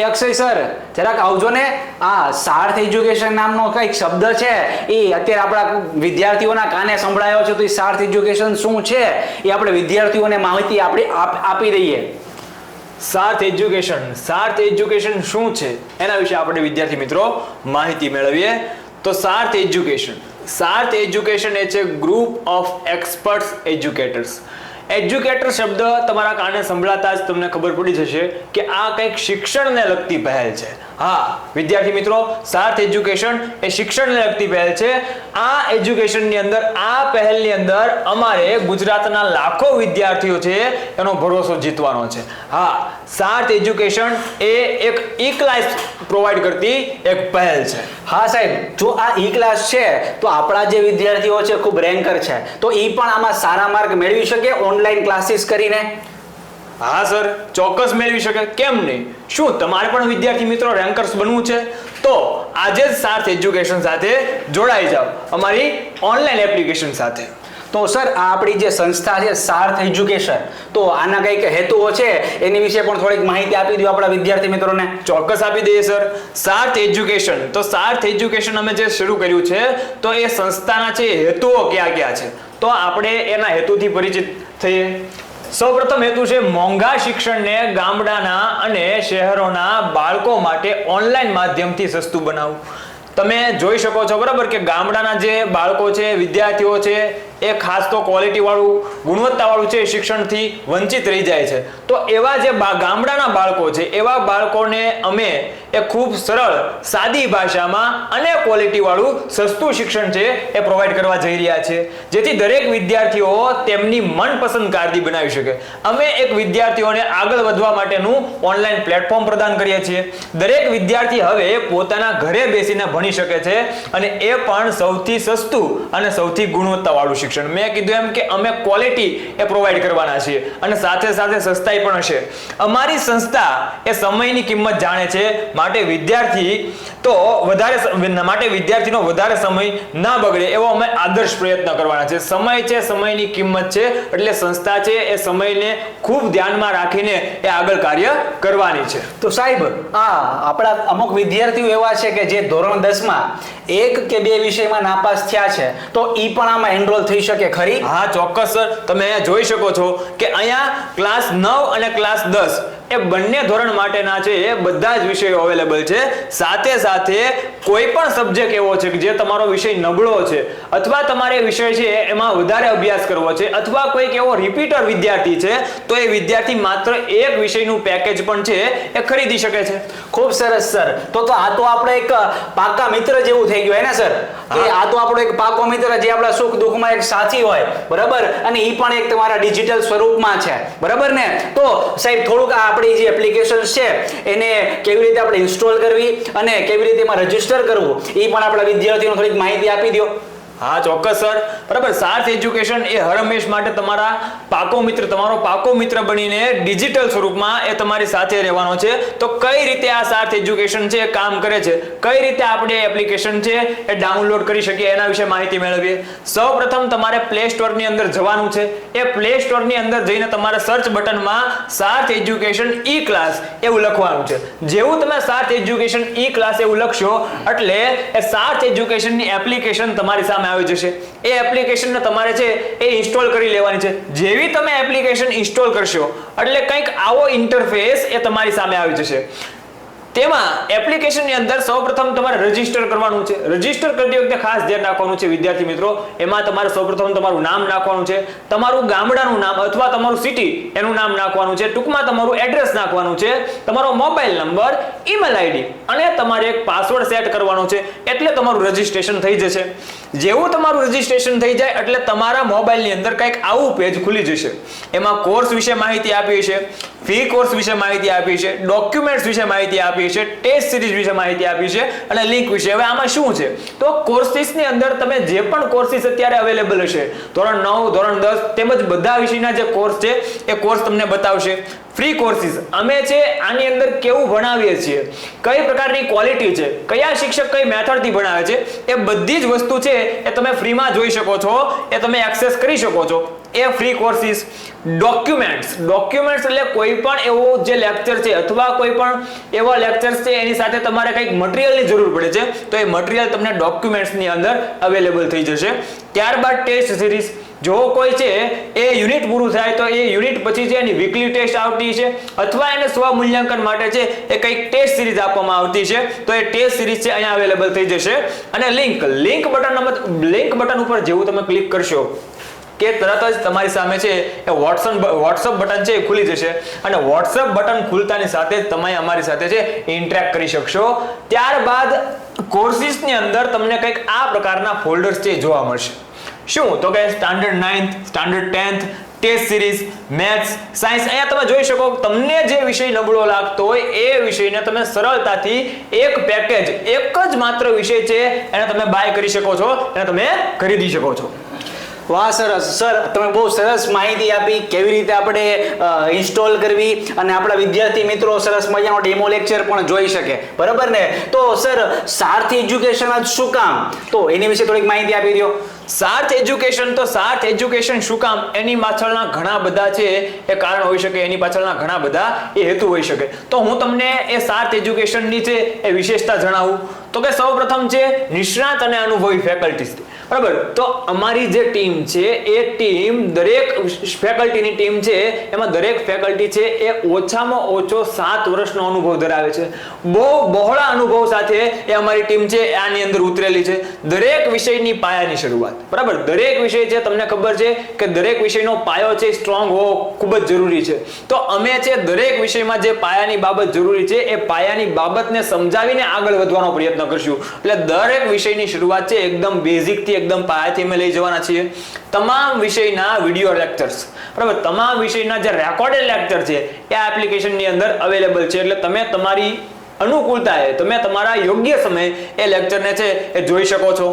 એ Akshay sir જરાક આવજો ને. આ સાર્થ એજ્યુકેશન નામનો કંઈક શબ્દ છે એ અત્યારે આપણા વિદ્યાર્થીઓના કાને સંભળાયો છે, તો એ સાર્થ એજ્યુકેશન શું છે એ આપણે વિદ્યાર્થીઓને માહિતી આપી દઈએ. સાર્થ એજ્યુકેશન શું છે એના વિશે આપણે વિદ્યાર્થી મિત્રો માહિતી મેળવીએ. તો સાર્થ એજ્યુકેશન એ છે group of experts educators. Educator શબ્દ તમારા કાને સંભળાતા જ તમને ખબર પડી જશે કે આ કંઈક શિક્ષણને લગતી પહેલ છે. હા વિદ્યાર્થી મિત્રો, સાર્થ એજ્યુકેશન એ શિક્ષણને લગતી પહેલ છે. આ એજ્યુકેશનની અંદર, આ પહેલની અંદર અમારે ગુજરાતના લાખો વિદ્યાર્થીઓ છે એનો ભરોસો જીતવાનો છે. હા, સાર્થ એજ્યુકેશન એ એક ઈ ક્લાસ પ્રોવાઈડ કરતી એક પહેલ છે. હા સાહેબ, જો આ ઈ ક્લાસ છે તો આપણા જે વિદ્યાર્થીઓ છે ખૂબ રેન્કર છે, તો એ પણ આમાં સારા માર્ક મેળવી શકે ઓનલાઈન ક્લાસીસ કરીને? હા સર, ચોક્કસ મેળવી શકે, કેમ નહીં. શું તમારે પણ વિદ્યાર્થી મિત્રો રેન્કર્સ બનવું છે? તો આજે જ સાર્થ એજ્યુકેશન સાથે જોડાઈ જાઓ, અમારી ઓનલાઈન એપ્લિકેશન સાથે. તો સર આ આપણી જે સંસ્થા છે સાર્થ એજ્યુકેશન, તો આના કંઈક હેતુઓ છે એની વિશે પણ થોડીક માહિતી આપી દો આપણા વિદ્યાર્થી મિત્રોને. ચોક્કસ આપી દઈએ સર. સાર્થ એજ્યુકેશન અમે જે શરૂ કર્યું છે, તો એ સંસ્થાના છે હેતુઓ કયા કયા છે, તો આપણે એના હેતુથી પરિચિત થઈએ. સૌપ્રથમ હેતુ છે મોંઘા શિક્ષણને ગામડાના અને શહેરોના બાળકો માટે ઓનલાઈન માધ્યમથી સસ્તું બનાવવું. તમે જોઈ શકો છો બરાબર કે ગામડાના જે બાળકો છે, વિદ્યાર્થીઓ છે, એ ખાસ તો ક્વોલિટી વાળું, ગુણવત્તા વાળું છે શિક્ષણથી વંચિત રહી જાય છે. તો એવા જે ગામડાના બાળકો છે, એવા બાળકોને અમે એ ખૂબ સરળ સાદી ભાષામાં અને ક્વોલિટી વાળું સસ્તું શિક્ષણ છે એ પ્રોવાઈડ કરવા જઈ રહ્યા છે, જેથી દરેક વિદ્યાર્થીઓ તેમની મનપસંદ કારકિર્દી બનાવી શકે. અમે એક વિદ્યાર્થીઓને આગળ વધવા માટેનું ઓનલાઈન પ્લેટફોર્મ પ્રદાન કરીએ છીએ. દરેક વિદ્યાર્થી હવે પોતાના ઘરે બેસીને ભણી શકે છે, અને એ પણ સૌથી સસ્તું અને સૌથી ગુણવત્તા વાળું શિક્ષણ. મેં કીધું એમ કે અમે ક્વોલિટી એ પ્રોવાઈડ કરવાના છીએ, અને સાથે સાથે સસ્તાઈ પણ હશે. અમારી સંસ્થા એ સમયની કિંમત જાણે છે, માટે વિદ્યાર્થીનો વધારે સમય ના બગડે એવો અમે આદર્શ પ્રયત્ન કરવાના છે. સમય છે, સમયની કિંમત છે, એટલે સંસ્થા છે એ સમયને ખૂબ ધ્યાનમાં રાખીને એ આગળ કાર્ય કરવાની છે. તો સાહેબ, આપણા અમુક વિદ્યાર્થીઓ એવા છે કે જે ધોરણ 10 માં 1 કે 2 વિષયમાં નાપાસ થયા છે, તો ઈ પણ આમાં એનરોલ થઈ શકે ખરી? હા ચોક્કસ સર, તમે અહીંયા જોઈ શકો છો કે અહીંયા ક્લાસ 9 અને ક્લાસ 10 એ બંને ધોરણ માટેના છે એ બધા જ વિષયો અવેલેબલ છે. સાથે સાથે કોઈ પણ સબ્જેક્ટ એવો છે કે જે તમારો વિષય નબળો છે, અથવા તમારે વિષય છે એમાં વધારે અભ્યાસ કરવો છે, અથવા કોઈક એવો રિપીટર વિદ્યાર્થી છે, તો એ વિદ્યાર્થી માત્ર એક વિષયનું પેકેજ પણ છે એ ખરીદી શકે છે. ખૂબ સરસ સર. તો આ તો આપણે એક પાકા મિત્ર જેવું થઈ ગયું ને સર, કે આ તો આપણો એક પાકો મિત્ર જે આપણા સુખ દુઃખમાં એક સાથી હોય, બરાબર, અને ઈ પણ એક તમારા ડિજિટલ સ્વરૂપમાં છે, બરાબર ને? તો સાહેબ થોડુંક આપણી જે એપ્લિકેશન છે એને કેવી રીતે આપણે ઇન્સ્ટોલ કરવી અને કેવી રીતે એમાં રજીસ્ટર કરવું, એ પણ આપણા વિદ્યાર્થીઓને થોડીક માહિતી આપી દો. હા ચોક્કસ સર, બરાબર. સાર્થ એજ્યુકેશન એ હર હંમેશ માટે તમારો પાકો મિત્ર બનીને ડિજિટલ સ્વરૂપમાં એ તમારી સાથે રહેવાનો છે. તો કઈ રીતે આ સાર્થ એજ્યુકેશન છે કામ કરે છે, કઈ રીતે આપણે એપ્લિકેશન છે એ ડાઉનલોડ કરી શકીએ, એના વિશે માહિતી મેળવીએ. સૌપ્રથમ તમારે પ્લે સ્ટોર ની અંદર જવાનું છે. એ પ્લે સ્ટોર ની અંદર જઈને તમારે સર્ચ બટનમાં સાર્થ એજ્યુકેશન ઈ ક્લાસ એવું લખવાનું છે. જેવું તમે સાર્થ એજ્યુકેશન ઈ ક્લાસ એવું લખશો એટલે એ સાર્થ એજ્યુકેશનની એપ્લિકેશન તમારી સામે આવી જશે. એ એપ્લિકેશનને તમારે છે એ ઇન્સ્ટોલ કરી લેવાની છે. જેવી તમે એપ્લિકેશન ઇન્સ્ટોલ કરશો એટલે કંઈક આવો ઇન્ટરફેસ એ તમારી સામે આવી જશે. તેમાં એપ્લિકેશનની અંદર સૌપ્રથમ તમારે રજીસ્ટર કરવાનું છે. રજીસ્ટર કરતી વખતે ખાસ ધ્યાન રાખવાનું છે વિદ્યાર્થી મિત્રો, એમાં તમારે સૌપ્રથમ તમારું નામ નાખવાનું છે, તમારું ગામડાનું નામ અથવા તમારું સિટી એનું નામ નાખવાનું છે, ટૂંકમાં તમારું એડ્રેસ નાખવાનું છે, તમારો મોબાઈલ નંબર, ઈમેલ આઈડી અને તમારે એક પાસવર્ડ સેટ કરવાનો છે, એટલે તમારું રજીસ્ટ્રેશન થઈ જશે. જેવું તમારું રજીસ્ટ્રેશન થઈ જાય એટલે તમારા મોબાઈલની અંદર કંઈક આવું પેજ ખુલી જશે. એમાં કોર્સ વિશે માહિતી આપી છે, ફી કોર્સ વિશે માહિતી આપી છે, ડોક્યુમેન્ટ્સ વિશે માહિતી આપી છે, ટેસ્ટ સિરીઝ વિશે માહિતી આપી છે અને લિંક વિશે. હવે આમાં શું છે તો કોર્સિસની અંદર તમે જે પણ કોર્સિસ અત્યારે અવેલેબલ હશે, ધોરણ 9, ધોરણ 10 તેમજ બધા વિષયના જે કોર્સ છે એ કોર્સ તમને બતાવશે. ફ્રી કોર્સિસ અમે છે આની અંદર કેવું ભણાવીએ છીએ, કઈ પ્રકારની ક્વોલિટી છે, કયા શિક્ષક કઈ મેથડથી ભણાવે છે, એ બધી જ વસ્તુ છે એ તમે ફ્રીમાં જોઈ શકો છો, એ તમે એક્સેસ કરી શકો છો. એ ફ્રી કોર્સિસ, ડોક્યુમેન્ટ્સ એટલે કોઈ પણ એવો જે લેક્ચર છે અથવા કોઈ પણ એવા લેક્ચર્સ છે એની સાથે તમારે કંઈક મટીરિયલની જરૂર પડે છે તો એ મટીરિયલ તમને ડોક્યુમેન્ટ્સની અંદર અવેલેબલ થઈ જશે. ત્યારબાદ ટેસ્ટ સિરીઝ, જો કોઈ છે એ યુનિટ પૂરું થાય તો એ યુનિટ પછી છે એની વીકલી ટેસ્ટ આવતી છે અથવા એને સ્વ મૂલ્યાંકન માટે છે એ કંઈક ટેસ્ટ સિરીઝ આપવામાં આવતી છે તો એ ટેસ્ટ સિરીઝ છે અહીંયા અવેલેબલ થઈ જશે. અને લિંક બટન ઉપર જેવું તમે ક્લિક કરશો કે તરત જ તમારી સામે છે એ વોટ્સઅપ બટન છે એ ખુલી જશે અને વોટ્સઅપ બટન ખુલતાની સાથે જ તમે અમારી સાથે છે ઇન્ટરેક્ટ કરી શકશો. ત્યારબાદ કોર્સિસની અંદર તમને કંઈક આ પ્રકારના ફોલ્ડર્સ છે જોવા મળશે. શું તો કે standard 9th, standard 10th, test series, maths, science. અહીંયા તમે જોઈ શકો તમને જે વિષય નબળો લાગતો હોય એ વિષયને તમે સરળતાથી એક પેકેજ, એક જ માત્ર વિષય છે એને તમે બાય કરી શકો છો, એને તમે ખરીદી શકો છો. વાહ સર, તમે બહુ સરસ માહિતી આપી કેવી રીતે આપણે ઇન્સ્ટોલ કરવી અને આપણા વિદ્યાર્થી મિત્રો સરસ મજાનો ડેમો લેક્ચર પણ જોઈ શકે, બરાબર ને? તો સર સાર્થ એજ્યુકેશન જ શું કામ, તો એની વિશે થોડીક માહિતી આપી દો. સાર્થ એજ્યુકેશન શું કામ, એની પાછળના ઘણા બધા છે એ કારણ હોઈ શકે, એની પાછળના ઘણા બધા એ હેતુ હોઈ શકે. તો હું તમને એ સાર્થ એજ્યુકેશનની છે એ વિશેષતા જણાવું તો કે સૌપ્રથમ છે નિષ્ણાત અને અનુભવી ફેકલ્ટીઝ, બરાબર? તો અમારી જે ટીમ છે એ ટીમ, દરેક ફેકલ્ટીની ટીમ છે એમાં દરેક ફેકલ્ટી છે એ ઓછામાં ઓછો 7 વર્ષનો અનુભવ ધરાવે છે. બહુ બહોળા અનુભવ સાથે એ અમારી ટીમ છે આની અંદર ઉતરેલી છે. દરેક વિષયની પાયાની શરૂઆત, બરાબર? દરેક વિષય છે તમને ખબર છે કે દરેક વિષયનો પાયો છે સ્ટ્રોંગ હોવો ખૂબ જ જરૂરી છે. તો અમે છે દરેક વિષયમાં જે પાયાની બાબત જરૂરી છે એ પાયાની બાબતને સમજાવીને આગળ વધવાનો પ્રયત્ન કરશું. એટલે દરેક વિષયની શરૂઆત છે એકદમ બેઝિક થી એકદમ પાયાથી અમે લઈ જવાના છીએ. તમામ વિષયના વિડિયો લેક્ચર્સ, બરાબર? તમામ વિષયના જે રેકોર્ડેડ લેક્ચર છે એ એપ્લિકેશનની અંદર અવેલેબલ છે. એટલે તમે તમારી અનુકૂળતાએ, તમે તમારા યોગ્ય સમયે એ લેક્ચરને છે એ જોઈ શકો છો.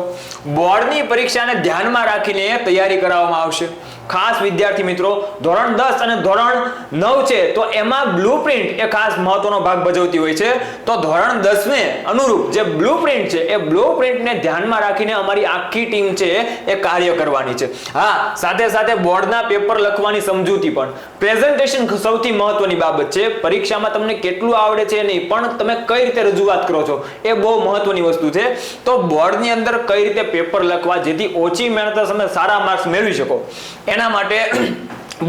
બોર્ડની પરીક્ષાને ધ્યાનમાં રાખીને તૈયારી કરાવવામાં આવશે. ખાસ વિદ્યાર્થી મિત્રો, ધોરણ 10 અને ધોરણ 9 છે તો એમાં બ્લુપ્રિન્ટ એ ખાસ મહત્વનો ભાગ ભજવતી હોય છે. તો ધોરણ 10 ને અનુરૂપ જે બ્લુપ્રિન્ટ છે એ બ્લુપ્રિન્ટને ધ્યાનમાં રાખીને અમારી આખી ટીમ છે એ કાર્ય કરવાની છે. હા, સાથે સાથે બોર્ડના પેપર લખવાની સમજૂતી પણ. પ્રેઝન્ટેશન સૌથી મહત્વની બાબત છે. પરીક્ષામાં તમને કેટલું આવડે છે નહીં, પણ તમે કઈ રીતે રજૂઆત કરો છો એ બહુ મહત્વની વસ્તુ છે. તો બોર્ડની અંદર કઈ રીતે પેપર લખવા જેથી ઓછી મહેનત તમે સારા માર્ક્સ મેળવી શકો, એના માટે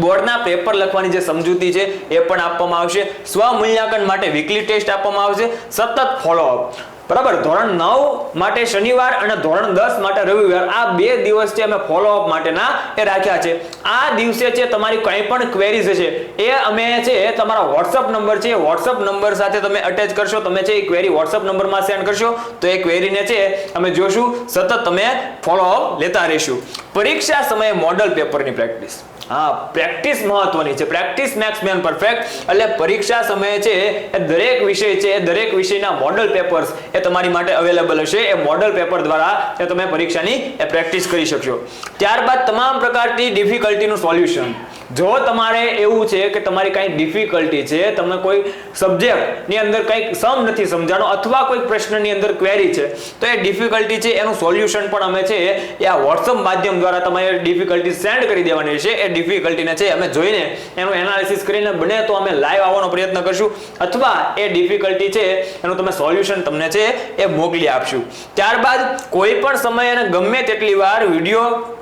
બોર્ડના પેપર લખવાની જે સમજૂતી છે એ પણ આપવામાં આવશે. સ્વ મૂલ્યાંકન માટે વીકલી ટેસ્ટ આપવામાં આવશે, સતત ફોલોઅપ, બરાબર? ધોરણ 9 માટે શનિવાર અને ધોરણ 10 માટે રવિવાર, આ 2 દિવસ છે અમે ફોલોઅપ માટેના એ રાખ્યા છે. આ દિવસે છે તમારી કંઈ પણ ક્વેરીઝ છે એ અમે છે તમારા WhatsApp નંબર છે, WhatsApp નંબર સાથે તમે અટેચ કરશો, તમે છે એ ક્વેરી WhatsApp નંબરમાં સેન્ડ કરશો તો એ ક્વેરીને છે અમે જોશું, સતત તમે ફોલોઅપ લેતા રહીશું. પરીક્ષા સમયે મોડલ પેપરની પ્રેક્ટિસ. હા, પ્રેક્ટિસ મહત્વની છે. Practice max main perfect. એટલે પરીક્ષા સમયે છે એ દરેક વિષય છે એ દરેક વિષયના મોડલ પેપર્સ એ તમારી માટે અવેલેબલ હશે. એ મોડલ પેપર દ્વારા એ તમે પરીક્ષાની એ પ્રેક્ટિસ કરી શકશો. ત્યારબાદ તમામ પ્રકારની ડિફિકલ્ટીનું સોલ્યુશન. જો તમારે એવું છે કે તમારી કંઈ ડિફિકલ્ટી છે, તમને કોઈ સબ્જેક્ટની અંદર કંઈક સમ નથી સમજાણો અથવા કોઈ પ્રશ્નની અંદર ક્વેરી છે તો એ ડિફિકલ્ટી છે એનું સોલ્યુશન પણ અમે છે એ આ WhatsApp માધ્યમ દ્વારા તમારે ડિફિકલ્ટી સેન્ડ કરી દેવાની છે. એ ડિફિકલ્ટીને છે અમે જોઈને એનું એનાલિસિસ કરીને બને તો અમે લાઈવ આવવાનો પ્રયત્ન કરશું અથવા એ ડિફિકલ્ટી છે એનું તમે સોલ્યુશન તમને છે એ મોકલી આપશું. ત્યારબાદ કોઈ પણ સમયે અને ગમે તેટલી વાર વિડીયો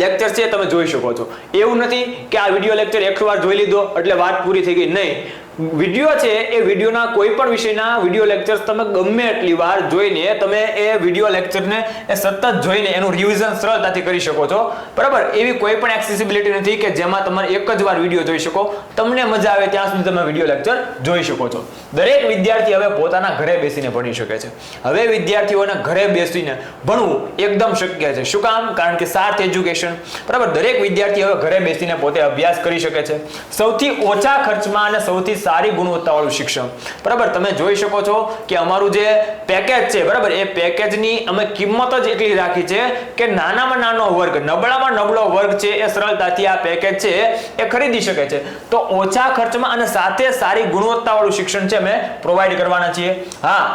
લેક્ચર છે તમે જોઈ શકો છો. એવું નથી કે આ વિડીયો લેક્ચર એકવાર જોઈ લીધો એટલે વાત પૂરી થઈ ગઈ, નહીં. વિડીયો છે એ વિડીયોના કોઈ પણ વિષયના વિડીયો લેક્ચર્સ તમે ગમે એટલી વાર જોઈને તમે એ વિડીયો લેક્ચરને એ સતત જોઈને એનું રિવિઝન સરળતાથી કરી શકો છો, બરાબર? એવી કોઈ પણ એક્સેસિબિલિટી નથી કે જેમાં તમારે એક જ વાર વિડીયો જોઈ શકો. તમને મજા આવે ત્યાં સુધી તમે વિડીયો લેક્ચર જોઈ શકો છો. દરેક વિદ્યાર્થી હવે પોતાના ઘરે બેસીને ભણી શકે છે. હવે વિદ્યાર્થીઓને ઘરે બેસીને ભણવું એકદમ શક્ય છે. શું કામ? કારણ કે સાર્થ એજ્યુકેશન, બરાબર? દરેક વિદ્યાર્થી હવે ઘરે બેસીને પોતે અભ્યાસ કરી શકે છે. સૌથી ઓછા ખર્ચમાં અને સૌથી સારી ગુણવત્તાવાળું શિક્ષણ, બરાબર? તમે જોઈ શકો છો કે અમારું જે પેકેજ છે, બરાબર, એ પેકેજની અમે કિંમત જ એટલી રાખી છે કે નાનામાં નાનો વર્ગ, નબળામાં નબળો વર્ગ છે એ સરળતાથી આ પેકેજ છે એ ખરીદી શકે છે. તો ઓછા ખર્ચમાં અને સાથે સારી ગુણવત્તાવાળું શિક્ષણ છે અમે પ્રોવાઈડ કરવાના છીએ. હા,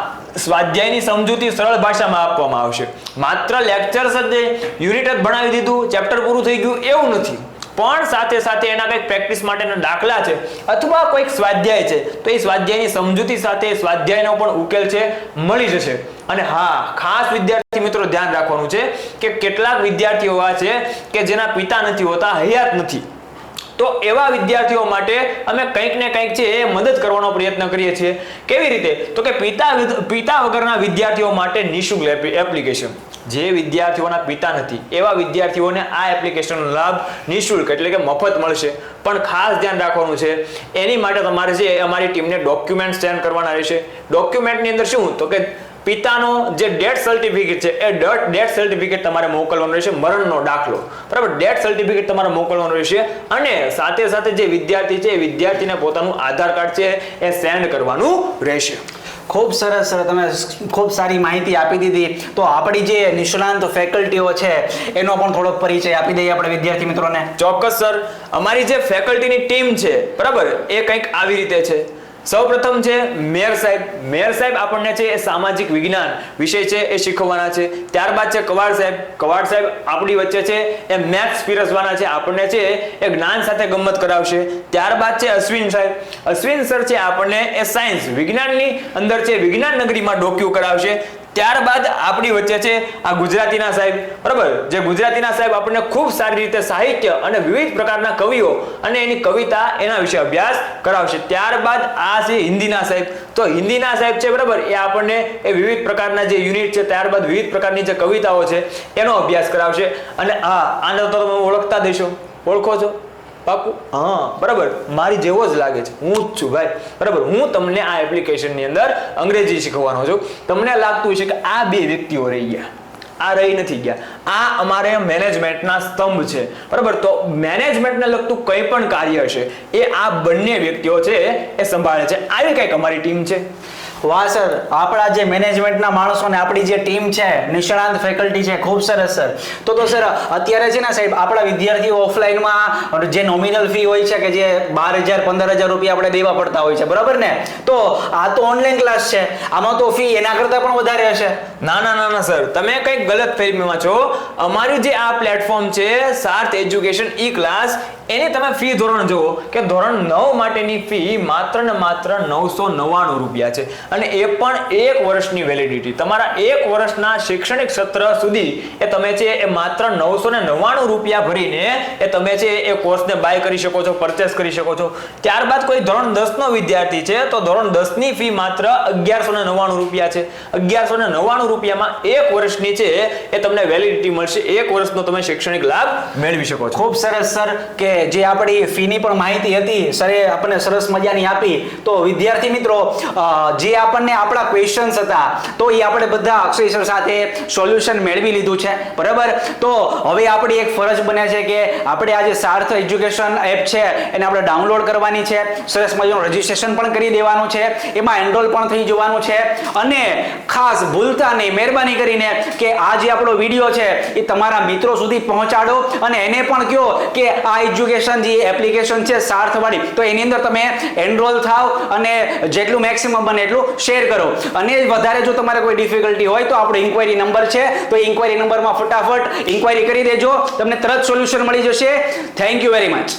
સ્વાધ્યાયની સમજૂતી સરળ ભાષામાં આપવામાં આવશે. માત્ર લેક્ચર્સ જ યુનિટ જ ભણાવી દીધું, ચેપ્ટર પૂરું થઈ ગયું એવું નથી. પણ સાથે સાથે એના કંઈક પ્રેક્ટિસ માટેના દાખલા છે અથવા કોઈક સ્વાધ્યાય છે તો એ સ્વાધ્યાયની સમજૂતી સાથે સ્વાધ્યાયનો પણ ઉકેલ છે મળી જશે. અને હા, ખાસ વિદ્યાર્થી મિત્રો ધ્યાન રાખવાનું છે કે કેટલાક વિદ્યાર્થીઓ એવા છે કે જેના પિતા નથી હોતા, હયાત નથી. તો એવા વિદ્યાર્થીઓ માટે અમે કંઈક ને કંઈક છે એ મદદ કરવાનો પ્રયત્ન કરીએ છીએ. કેવી રીતે? તો કે પિતા વગરના વિદ્યાર્થીઓ માટે નિઃશુલ્ક એપ્લિકેશન. જે વિદ્યાર્થીઓના પિતા નથી એવા વિદ્યાર્થીઓને આ એપ્લિકેશનનો લાભ નિઃશુલ્ક એટલે કે મફત મળશે. પણ ખાસ ધ્યાન રાખવાનું છે, એની માટે તમારે છે અમારી ટીમને ડોક્યુમેન્ટ સેન્ડ કરવાના રહેશે. ડોક્યુમેન્ટની અંદર શું? તો કે પિતાનો જે ડેથ સર્ટિફિકેટ છે એ ડેથ સર્ટિફિકેટ તમારે મોકલવાનું રહેશે. મરણનો દાખલો, બરાબર, ડેથ સર્ટિફિકેટ તમારે મોકલવાનું રહેશે. અને સાથે સાથે જે વિદ્યાર્થી છે એ વિદ્યાર્થીને પોતાનું આધાર કાર્ડ છે એ સેન્ડ કરવાનું રહેશે. ખૂબ સરસ સર, તમે ખૂબ સારી માહિતી આપી દીધી. તો આપણી જે નિષ્ણાંત ફેકલ્ટીઓ છે એનો પણ થોડોક પરિચય આપી દઈએ આપણે વિદ્યાર્થી મિત્રોને. ચોક્કસ સર, અમારી જે ફેકલ્ટીની ટીમ છે, બરાબર, એ કંઈક આવી રીતે છે. સૌપ્રથમ છે મેયર સાહેબ. મેયર સાહેબ આપણને છે એ સામાજિક વિજ્ઞાન વિષય છે એ શીખવવાના છે. ત્યારબાદ છે કવાડ સાહેબ. કવાડ સાહેબ આપણી વચ્ચે છે એ મેથ્સ પીરસવાના છે, આપણને છે એ જ્ઞાન સાથે ગમ્મત કરાવશે. ત્યારબાદ છે અશ્વિન સાહેબ. અશ્વિન સર છે આપણને એ સાયન્સ વિજ્ઞાનની અંદર છે વિજ્ઞાન નગરીમાં ડોક્યુ કરાવશે. ત્યારબાદ આપણી વચ્ચે છે આ ગુજરાતીના સાહેબ, બરાબર, જે ગુજરાતીના સાહેબ આપણને ખૂબ સારી રીતે સાહિત્ય અને વિવિધ પ્રકારના કવિઓ અને એની કવિતા એના વિશે અભ્યાસ કરાવશે. ત્યારબાદ આ છે હિન્દીના સાહેબ. તો હિન્દીના સાહેબ છે, બરાબર, એ આપણને એ વિવિધ પ્રકારના જે યુનિટ છે, ત્યારબાદ વિવિધ પ્રકારની જે કવિતાઓ છે એનો અભ્યાસ કરાવશે. અને આને તો તમે ઓળખતા દેશો, ઓળખો છો? પાકું? હા, બરાબર, મારી જેવો જ લાગે છે, હું જ છું ભાઈ, બરાબર. હું તમને આ એપ્લિકેશનની અંદર અંગ્રેજી શીખવવાનો છું. તમને લાગતું હશે કે આ બે વ્યક્તિઓ રહી ગયા, આ રહી નથી ગયા. આ અમારે મેનેજમેન્ટના સ્તંભ છે, બરાબર. તો મેનેજમેન્ટને લગતું કંઈ પણ કાર્ય છે એ આ બંને વ્યક્તિઓ છે એ સંભાળે છે. આવી કંઈક અમારી ટીમ છે. વાહ સર, આપણા જે મેનેજમેન્ટના માણસો ને આપણી જે ટીમ છે, નિષ્ણાંત ફેકલ્ટી છે, ખૂબ સરસ સર. તો સર અત્યારે છે ને સાહેબ, આપણા વિદ્યાર્થીઓ ઓફલાઈનમાં જે નોમિનલ ફી હોય છે કે જે 12,000 15,000 રૂપિયા આપણે દેવા પડતા હોય છે, બરાબર ને? તો આ તો ઓનલાઈન ક્લાસ છે, આમાં તો ફી એના કરતાં પણ વધારે હશે. ના ના ના ના સર, તમે કંઈક ગલત ફહેમીમાં છો. અમારી જે આ પ્લેટફોર્મ છે સાર્થ એજ્યુકેશન ઈ ક્લાસ, એની તમે ફી ધોરણ જુઓ કે ધોરણ 9 માટેની ફી માત્ર ને માત્ર 999 રૂપિયા છે. અને એ પણ 1 વર્ષની વેલિડિટી. તમારા 1 વર્ષના શૈક્ષણિક સત્ર સુધી એ તમે છે એ માત્ર 999 રૂપિયા ભરીને એ તમે છે એ કોર્સને બાય કરી શકો છો, પરચેસ કરી શકો છો. ત્યારબાદ કોઈ ધોરણ 10 નો વિદ્યાર્થી છે તો ધોરણ 10 ની ફી માત્ર 1199 રૂપિયા છે. 1199 રૂપિયામાં 1 વર્ષની છે એ તમને વેલિડિટી મળશે. 1 વર્ષનો તમે શૈક્ષણિક લાભ મેળવી શકો છો. ખૂબ સરસ સર, કે જે આપણી ફીની પણ માહિતી હતી સરે આપણને સરસ મજાની આપી. તો વિદ્યાર્થી મિત્રો, જે આપણને આપણા ક્વેશ્ચન્સ હતા તો એ આપણે બધા અક્ષય સર સાથે સોલ્યુશન મેળવી લીધું છે, બરાબર. તો હવે આપણી એક ફરજ બને છે કે આપણે આ જે સાર્થ એજ્યુકેશન એપ છે એને આપણે ડાઉનલોડ કરવાની છે. સરસ મજાનું રજીસ્ટ્રેશન પણ કરી દેવાનું છે, એમાં એનરોલ પણ થઈ જવાનું છે. અને ખાસ ભૂલતા નહીં, મહેરબાની કરીને કે આ જે આપણો વિડીયો છે એ તમારા મિત્રો સુધી પહોંચાડો અને એને પણ કહો કે આ એજ્યુકેશન જે એપ્લિકેશન છે સાર્થ વાળી, તો એની અંદર તમે એનરોલ થાવ અને જેટલું મેક્સિમમ બને એટલું શેર કરો. અને વધારે જો તમારે કોઈ ડિફિકલ્ટી હોય તો આપણો ઇન્ક્વાયરી નંબર છે, તો ઇન્ક્વાયરી નંબરમાં ફટાફટ ઇન્ક્વાયરી કરી દેજો, તમને તરત સોલ્યુશન મળી જશે. Thank you very much.